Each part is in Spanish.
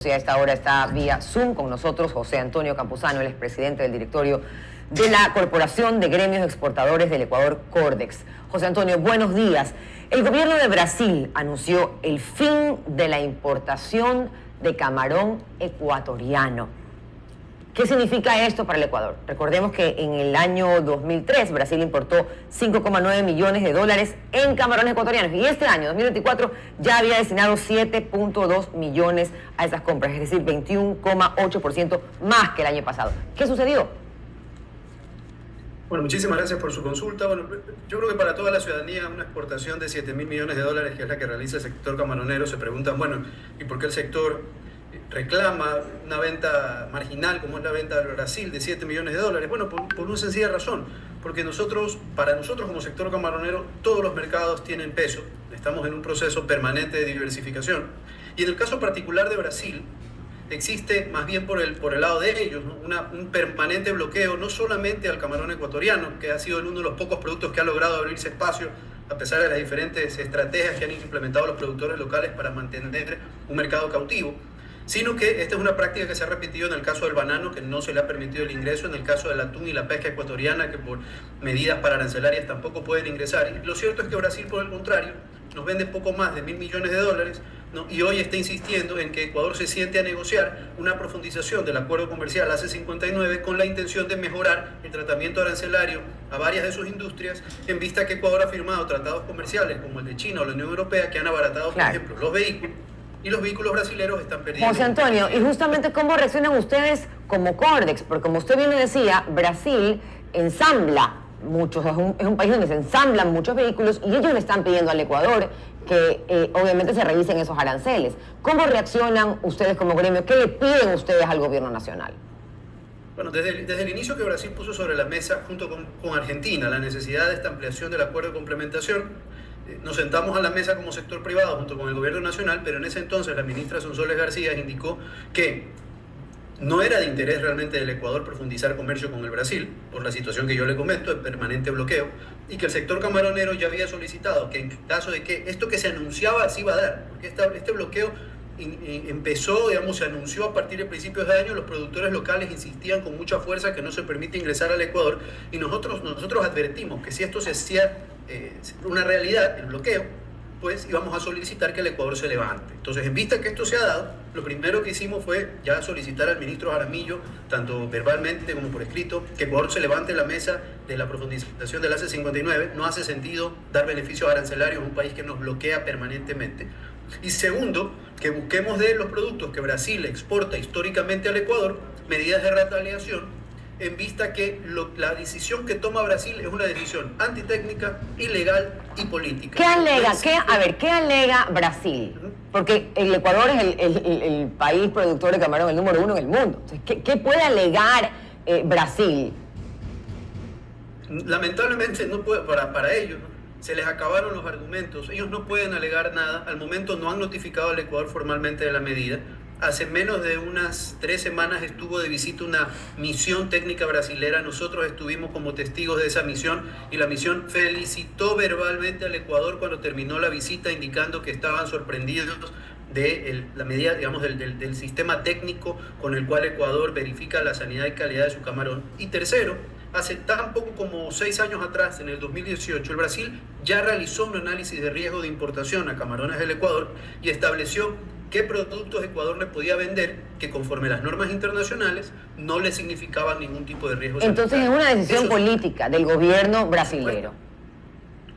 A esta hora está vía Zoom con nosotros José Antonio Campuzano, el expresidente del directorio de la Corporación de Gremios Exportadores del Ecuador, Cordex. José Antonio, buenos días. El gobierno de Brasil anunció el fin de la importación de camarón ecuatoriano. ¿Qué significa esto para el Ecuador? Recordemos que en el año 2003 Brasil importó 5,9 millones de dólares en camarones ecuatorianos y este año, 2024, ya había destinado 7,2 millones a esas compras, es decir, 21,8% más que el año pasado. ¿Qué sucedió? Bueno, muchísimas gracias por su consulta. Bueno, yo creo que para toda la ciudadanía una exportación de 7.000 millones de dólares, que es la que realiza el sector camaronero, se preguntan, bueno, ¿y por qué el sector reclama una venta marginal como es la venta de Brasil de 7 millones de dólares? Bueno, por una sencilla razón, porque para nosotros como sector camaronero, todos los mercados tienen peso, estamos en un proceso permanente de diversificación, y en el caso particular de Brasil, existe más bien por el lado de ellos, ¿no? Un permanente bloqueo, no solamente al camarón ecuatoriano, que ha sido uno de los pocos productos que ha logrado abrirse espacio, a pesar de las diferentes estrategias que han implementado los productores locales para mantener un mercado cautivo, sino que esta es una práctica que se ha repetido en el caso del banano, que no se le ha permitido el ingreso, en el caso del atún y la pesca ecuatoriana, que por medidas pararancelarias tampoco pueden ingresar. Y lo cierto es que Brasil, por el contrario, nos vende poco más de 1.000 millones de dólares, ¿no? Y hoy está insistiendo en que Ecuador se siente a negociar una profundización del acuerdo comercial AC-59 con la intención de mejorar el tratamiento arancelario a varias de sus industrias, en vista que Ecuador ha firmado tratados comerciales como el de China o la Unión Europea, que han abaratado, por ejemplo, los vehículos, y los vehículos brasileños están perdiendo. José Antonio, y justamente ¿cómo reaccionan ustedes como Cordex? Porque como usted bien decía, Brasil ensambla muchos, es un país donde se ensamblan muchos vehículos y ellos le están pidiendo al Ecuador que obviamente se revisen esos aranceles. ¿Cómo reaccionan ustedes como gremio? ¿Qué le piden ustedes al gobierno nacional? Bueno, desde el inicio que Brasil puso sobre la mesa, junto con Argentina, la necesidad de esta ampliación del acuerdo de complementación, nos sentamos a la mesa como sector privado junto con el gobierno nacional, pero en ese entonces la ministra Sonsoles García indicó que no era de interés realmente del Ecuador profundizar comercio con el Brasil, por la situación que yo le comento, el permanente bloqueo, y que el sector camaronero ya había solicitado que en caso de que esto que se anunciaba se iba a dar, porque este bloqueo empezó, digamos, se anunció a partir de principios de año, los productores locales insistían con mucha fuerza que no se permite ingresar al Ecuador, y nosotros advertimos que si esto se hacía una realidad, el bloqueo, pues íbamos a solicitar que el Ecuador se levante. Entonces, en vista que esto se ha dado, lo primero que hicimos fue ya solicitar al ministro Jaramillo, tanto verbalmente como por escrito, que Ecuador se levante la mesa de la profundización del AC-59. No hace sentido dar beneficios arancelarios a un país que nos bloquea permanentemente. Y segundo, que busquemos de los productos que Brasil exporta históricamente al Ecuador medidas de retaliación, en vista que la decisión que toma Brasil es una decisión antitécnica, ilegal y política. ¿Qué alega? ¿Qué alega Brasil? Porque el Ecuador es el país productor de camarón, el número 1 en el mundo. Entonces, ¿qué puede alegar Brasil? Lamentablemente no puede, para ellos, ¿no? Se les acabaron los argumentos. Ellos no pueden alegar nada. Al momento no han notificado al Ecuador formalmente de la medida. Hace menos de unas 3 semanas estuvo de visita una misión técnica brasilera. Nosotros estuvimos como testigos de esa misión y la misión felicitó verbalmente al Ecuador cuando terminó la visita, indicando que estaban sorprendidos de la medida, digamos, del sistema técnico con el cual Ecuador verifica la sanidad y calidad de su camarón. Y tercero, hace tan poco como 6 años atrás, en el 2018, el Brasil ya realizó un análisis de riesgo de importación a camarones del Ecuador y estableció qué productos Ecuador le podía vender que conforme las normas internacionales no le significaban ningún tipo de riesgo. Entonces es una decisión política del gobierno brasilero.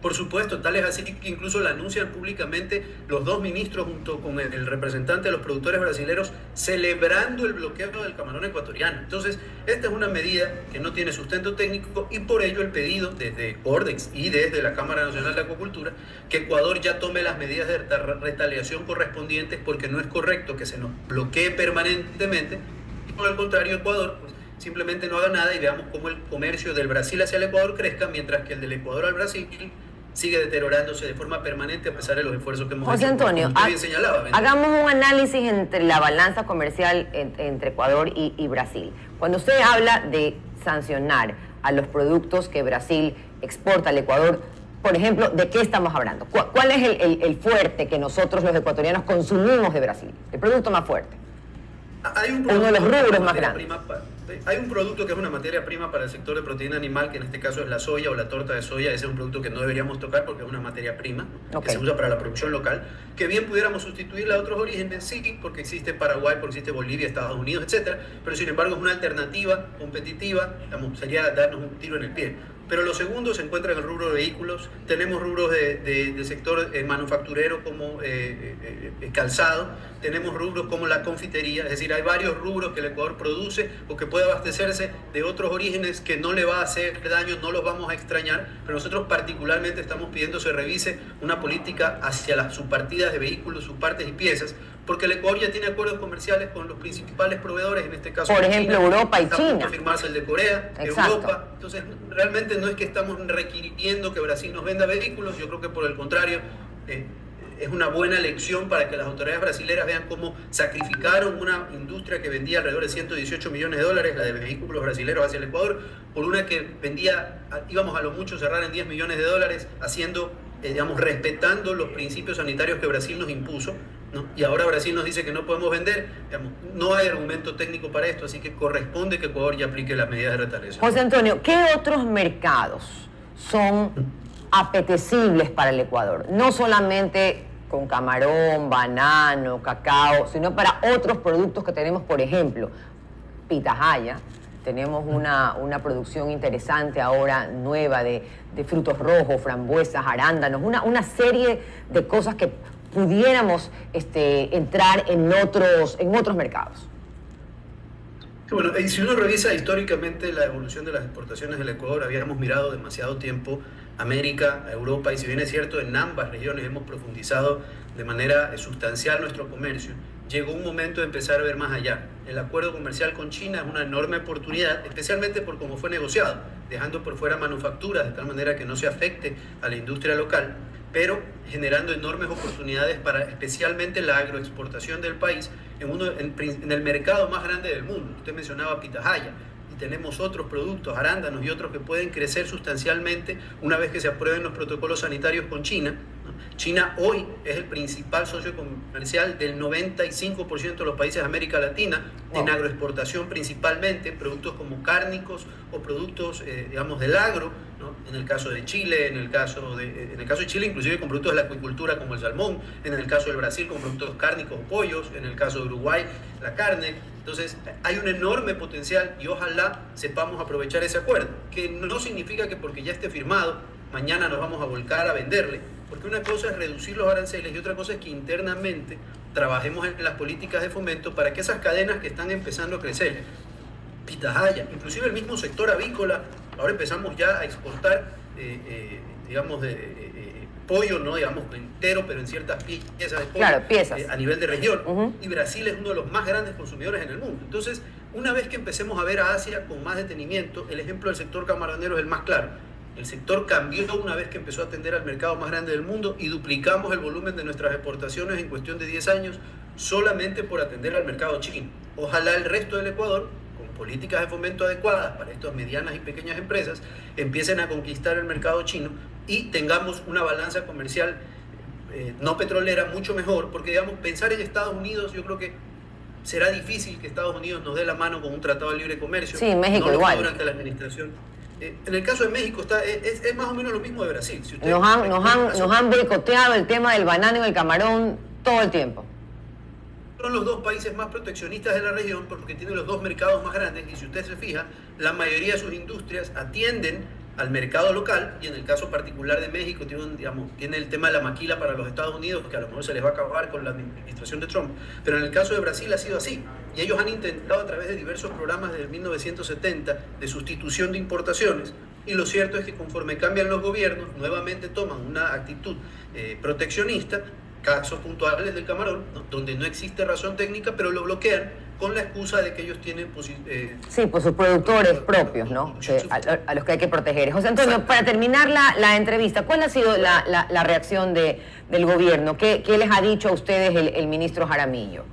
Por supuesto, tal es así que incluso la anuncian públicamente los 2 ministros junto con el representante de los productores brasileños celebrando el bloqueo del camarón ecuatoriano. Entonces, esta es una medida que no tiene sustento técnico y por ello el pedido desde Cordex y desde la Cámara Nacional de Acuacultura que Ecuador ya tome las medidas de retaliación correspondientes, porque no es correcto que se nos bloquee permanentemente y por el contrario Ecuador pues simplemente no haga nada y veamos cómo el comercio del Brasil hacia el Ecuador crezca, mientras que el del Ecuador al Brasil sigue deteriorándose de forma permanente a pesar de los esfuerzos que hemos hecho. José Antonio, hagamos un análisis entre la balanza comercial entre Ecuador y Brasil. Cuando usted habla de sancionar a los productos que Brasil exporta al Ecuador, por ejemplo, ¿de qué estamos hablando? ¿Cuál es el fuerte que nosotros los ecuatorianos consumimos de Brasil? El producto más fuerte. Hay un uno de los rubros más grandes. Hay un producto que es una materia prima para el sector de proteína animal, que en este caso es la soya o la torta de soya. Ese es un producto que no deberíamos tocar porque es una materia prima, que se usa para la producción local, que bien pudiéramos sustituirla a otros orígenes, sí, porque existe Paraguay, porque existe Bolivia, Estados Unidos, etcétera, pero sin embargo es una alternativa competitiva, sería darnos un tiro en el pie. Pero lo segundo se encuentra en el rubro de vehículos. Tenemos rubros del sector manufacturero como calzado, tenemos rubros como la confitería, es decir, hay varios rubros que el Ecuador produce o que puede abastecerse de otros orígenes que no le va a hacer daño, no los vamos a extrañar, pero nosotros particularmente estamos pidiendo se revise una política hacia las subpartidas de vehículos, subpartes y piezas, porque el Ecuador ya tiene acuerdos comerciales con los principales proveedores, en este caso por ejemplo China, Europa y está China. a punto de firmarse el de Corea, Exacto. Europa. Entonces realmente no es que estamos requiriendo que Brasil nos venda vehículos, yo creo que por el contrario es una buena lección para que las autoridades brasileras vean cómo sacrificaron una industria que vendía alrededor de 118 millones de dólares, la de vehículos brasileros hacia el Ecuador, por una que vendía, íbamos a lo mucho cerrar en 10 millones de dólares, haciendo, respetando los principios sanitarios que Brasil nos impuso, ¿no? Y ahora Brasil nos dice que no podemos vender, no hay argumento técnico para esto, así que corresponde que Ecuador ya aplique las medidas de retaliación. José Antonio, ¿qué otros mercados son apetecibles para el Ecuador? No solamente con camarón, banano, cacao, sino para otros productos que tenemos, por ejemplo, pitahaya. Tenemos una producción interesante ahora, nueva, de frutos rojos, frambuesas, arándanos, una serie de cosas que pudiéramos entrar en otros mercados. Bueno, y si uno revisa históricamente la evolución de las exportaciones del Ecuador, habíamos mirado demasiado tiempo América, Europa, y si bien es cierto, en ambas regiones hemos profundizado de manera sustancial nuestro comercio, llegó un momento de empezar a ver más allá. El acuerdo comercial con China es una enorme oportunidad, especialmente por cómo fue negociado, dejando por fuera manufacturas de tal manera que no se afecte a la industria local, pero generando enormes oportunidades para especialmente la agroexportación del país en el mercado más grande del mundo. Usted mencionaba pitahaya, y tenemos otros productos, arándanos y otros que pueden crecer sustancialmente una vez que se aprueben los protocolos sanitarios con China, ¿no? China hoy es el principal socio comercial del 95% de los países de América Latina, en agroexportación principalmente, productos como cárnicos o productos, del agro, ¿no? En el caso de Chile, en el caso de Chile inclusive con productos de la acuicultura como el salmón, en el caso del Brasil con productos cárnicos o pollos, en el caso de Uruguay la carne. Entonces hay un enorme potencial y ojalá sepamos aprovechar ese acuerdo, que no significa que porque ya esté firmado mañana nos vamos a volcar a venderle, porque una cosa es reducir los aranceles y otra cosa es que internamente trabajemos en las políticas de fomento para que esas cadenas que están empezando a crecer, pitahaya, inclusive el mismo sector avícola, ahora empezamos ya a exportar, pollo, no digamos entero, pero en ciertas piezas de pollo, claro, piezas. A nivel de región, y Brasil es uno de los más grandes consumidores en el mundo. Entonces, una vez que empecemos a ver a Asia con más detenimiento, el ejemplo del sector camaronero es el más claro. El sector cambió una vez que empezó a atender al mercado más grande del mundo y duplicamos el volumen de nuestras exportaciones en cuestión de 10 años solamente por atender al mercado chino. Ojalá el resto del Ecuador, con políticas de fomento adecuadas para estas medianas y pequeñas empresas, empiecen a conquistar el mercado chino y tengamos una balanza comercial no petrolera mucho mejor, porque pensar en Estados Unidos, yo creo que será difícil que Estados Unidos nos dé la mano con un tratado de libre comercio. Sí, México no igual. Durante la administración. En el caso de México es más o menos lo mismo de Brasil. Si nos han boicoteado el tema del banano y el camarón todo el tiempo. Son los dos países más proteccionistas de la región porque tienen los dos mercados más grandes y si usted se fija, la mayoría de sus industrias atienden al mercado local y en el caso particular de México tiene el tema de la maquila para los Estados Unidos que a lo mejor se les va a acabar con la administración de Trump, pero en el caso de Brasil ha sido así y ellos han intentado a través de diversos programas desde 1970 de sustitución de importaciones y lo cierto es que conforme cambian los gobiernos nuevamente toman una actitud proteccionista, casos puntuales del camarón, ¿no? Donde no existe razón técnica pero lo bloquean con la excusa de que ellos tienen sí, pues sus productores propios, ¿no? A los que hay que proteger. José Antonio, exacto, para terminar la entrevista, ¿cuál ha sido la reacción del gobierno? ¿Qué les ha dicho a ustedes el ministro Jaramillo?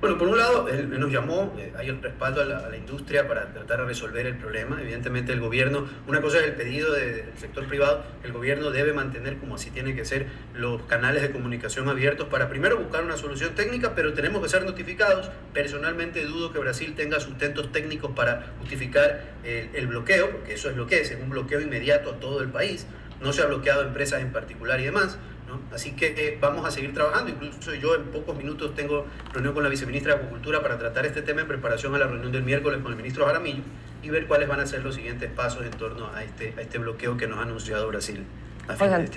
Bueno, por un lado, él nos llamó, hay el respaldo a la industria para tratar de resolver el problema. Evidentemente el gobierno, una cosa es el pedido del sector privado, el gobierno debe mantener, como así tiene que ser, los canales de comunicación abiertos para primero buscar una solución técnica, pero tenemos que ser notificados. Personalmente dudo que Brasil tenga sustentos técnicos para justificar el bloqueo, porque eso es lo que es un bloqueo inmediato a todo el país. No se ha bloqueado empresas en particular y demás, ¿no? Así que vamos a seguir trabajando. Incluso yo en pocos minutos tengo reunión con la viceministra de Agricultura para tratar este tema en preparación a la reunión del miércoles con el ministro Jaramillo y ver cuáles van a ser los siguientes pasos en torno a este bloqueo que nos ha anunciado Brasil.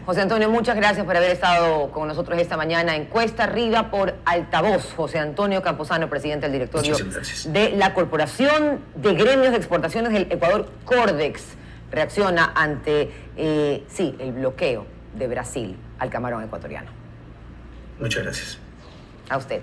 José Antonio, muchas gracias por haber estado con nosotros esta mañana en Cuesta Arriba por Altavoz. José Antonio Campuzano, presidente del directorio de la Corporación de Gremios de Exportaciones del Ecuador, Cordex, reacciona ante el bloqueo de Brasil al camarón ecuatoriano. Muchas gracias. A usted.